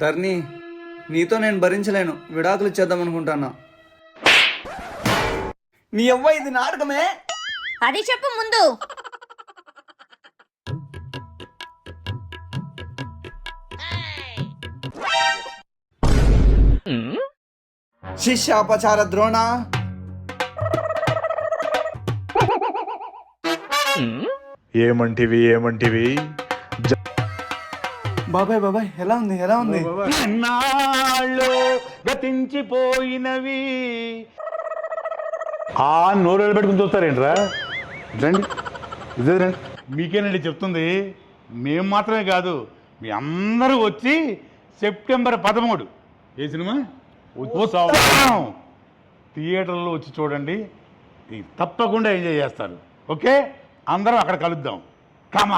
ధర్ని, నీతో నేను భరించలేను, విడాకులు ఇచ్చేద్దాం అనుకుంటానా. నీ అవ్వ ఇది నాటకమే. అది చెప్పు ముందు. శిష్యాపచార ద్రోణ. ఏమంటివి బాబాయ్ బాబాయ్ ఎలా ఉంది ఎలా ఉంది? నాళ్ళు గతించిపోయినవి. ఆ నోరు పెట్టుకుని చూస్తారేంట్రా? రండి, ఇదే రండి. మీకేనండి చెప్తుంది. మేము మాత్రమే కాదు, మీ అందరూ వచ్చి సెప్టెంబర్ 13 ఏ సినిమా ఉత్సవం థియేటర్లో వచ్చి చూడండి. తప్పకుండా ఎంజాయ్ చేస్తారు. ఓకే, అందరం అక్కడ కలుద్దాం. కమాన్.